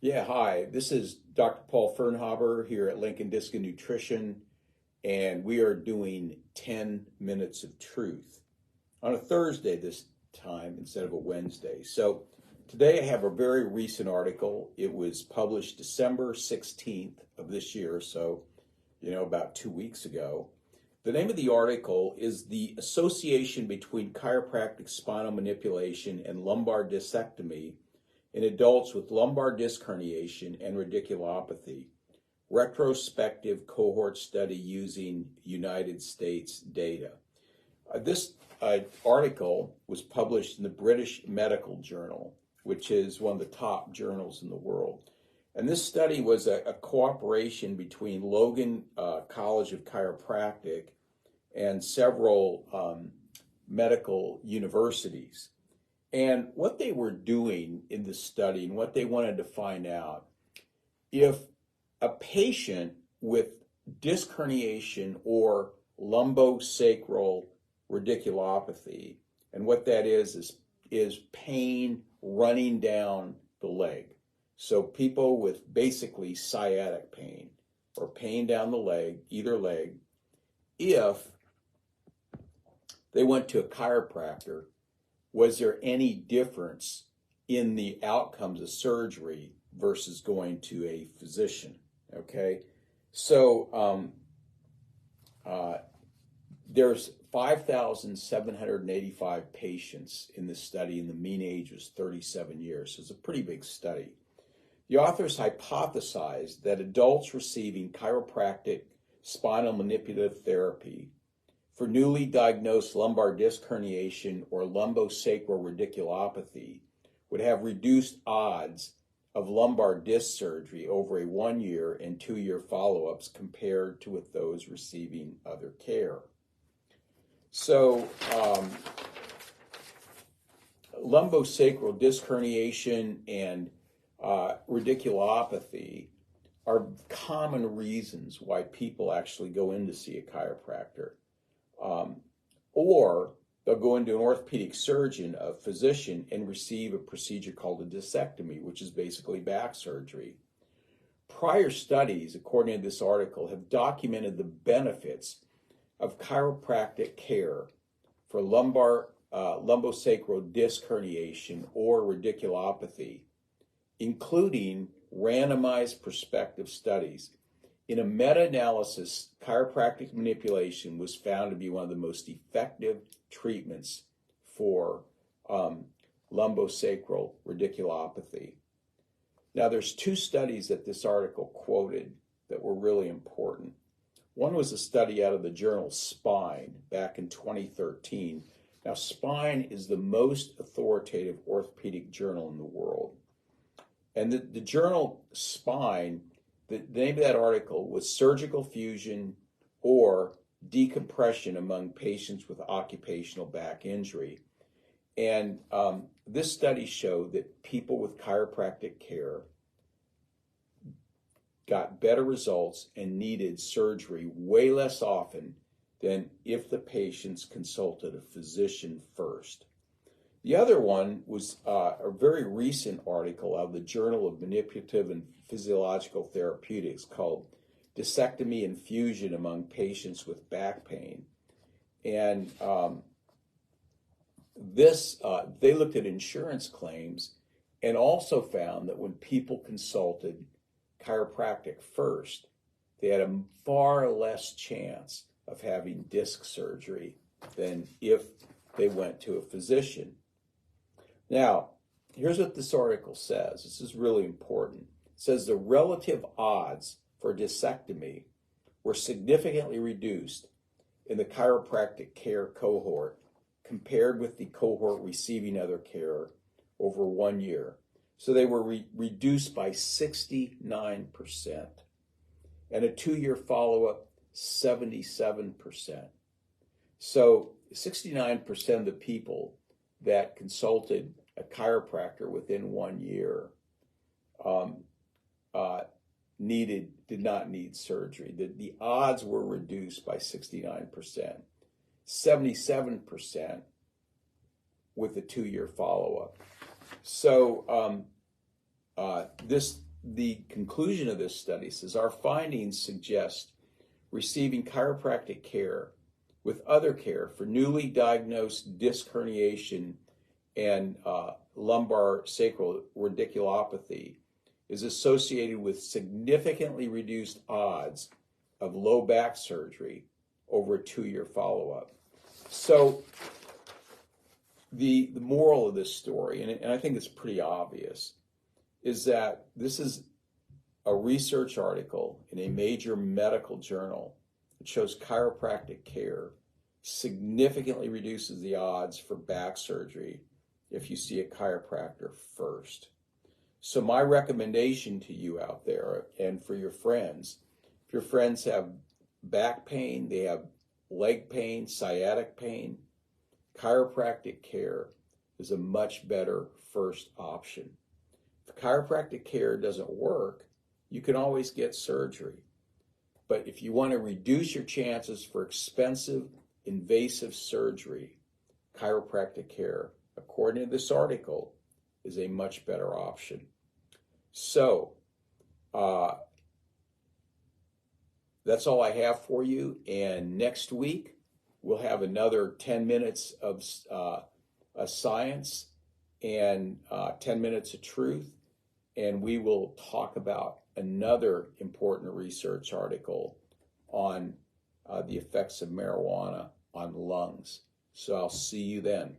Yeah, hi. This is Dr. Paul Firnhaber here at Lincoln Disc and Nutrition, and we are doing 10 minutes of truth on a Thursday this time instead of a Wednesday. So today I have a very recent article. It was published December 16th of this year, so about 2 weeks ago. The name of the article is The Association Between Chiropractic Spinal Manipulation and Lumbar Discectomy in Adults with Lumbar Disc Herniation and Radiculopathy, Retrospective Cohort Study Using United States Data. This article was published in the British Medical Journal, which is one of the top journals in the world. And this study was a cooperation between Logan College of Chiropractic and several medical universities. And what they were doing in the study and what they wanted to find out, if a patient with disc herniation or lumbosacral radiculopathy, and what that is pain running down the leg. So people with basically sciatic pain or pain down the leg, either leg, if they went to a chiropractor, was there any difference in the outcomes of surgery versus going to a physician? Okay, so there's 5,785 patients in this study, and the mean age was 37 years. So it's a pretty big study. The authors hypothesized that adults receiving chiropractic spinal manipulative therapy for newly diagnosed lumbar disc herniation or lumbosacral radiculopathy would have reduced odds of lumbar disc surgery over a 1-year and 2-year follow-ups compared to with those receiving other care. So lumbosacral disc herniation and radiculopathy are common reasons why people actually go in to see a chiropractor. Or they'll go into an orthopedic surgeon, a physician, and receive a procedure called a discectomy, which is basically back surgery. Prior studies, according to this article, have documented the benefits of chiropractic care for lumbosacral disc herniation or radiculopathy, including randomized prospective studies. In a meta-analysis, chiropractic manipulation was found to be one of the most effective treatments for lumbosacral radiculopathy. Now, there's 2 studies that this article quoted that were really important. One was a study out of the journal Spine back in 2013. Now, Spine is the most authoritative orthopedic journal in the world. And the journal Spine, the name of that article was Surgical Fusion or Decompression Among Patients with Occupational Back Injury. And this study showed that people with chiropractic care got better results and needed surgery way less often than if the patients consulted a physician first. The other one was a very recent article out of the Journal of Manipulative and Physiological Therapeutics called Discectomy and Fusion Among Patients with Back Pain. And they looked at insurance claims and also found that when people consulted chiropractic first, they had a far less chance of having disc surgery than if they went to a physician. Now, here's what this article says. This is really important. It says the relative odds for discectomy were significantly reduced in the chiropractic care cohort compared with the cohort receiving other care over 1 year. So they were reduced by 69%. And a 2-year follow-up, 77%. So 69% of the people that consulted a chiropractor within 1 year did not need surgery. The odds were reduced by 69%, 77% with the 2-year follow-up. So this the conclusion of this study says our findings suggest receiving chiropractic care with other care for newly diagnosed disc herniation and lumbar sacral radiculopathy is associated with significantly reduced odds of low back surgery over a 2-year follow-up. So the moral of this story, and I think it's pretty obvious, is that this is a research article in a major medical journal that shows chiropractic care significantly reduces the odds for back surgery if you see a chiropractor first. So my recommendation to you out there and for your friends, if your friends have back pain, they have leg pain, sciatic pain, chiropractic care is a much better first option. If chiropractic care doesn't work, you can always get surgery. But if you want to reduce your chances for expensive, invasive surgery, chiropractic care, according to this article, is a much better option. So, that's all I have for you. And next week, we'll have another 10 minutes of science and 10 minutes of truth. And we will talk about another important research article on the effects of marijuana on lungs. So I'll see you then.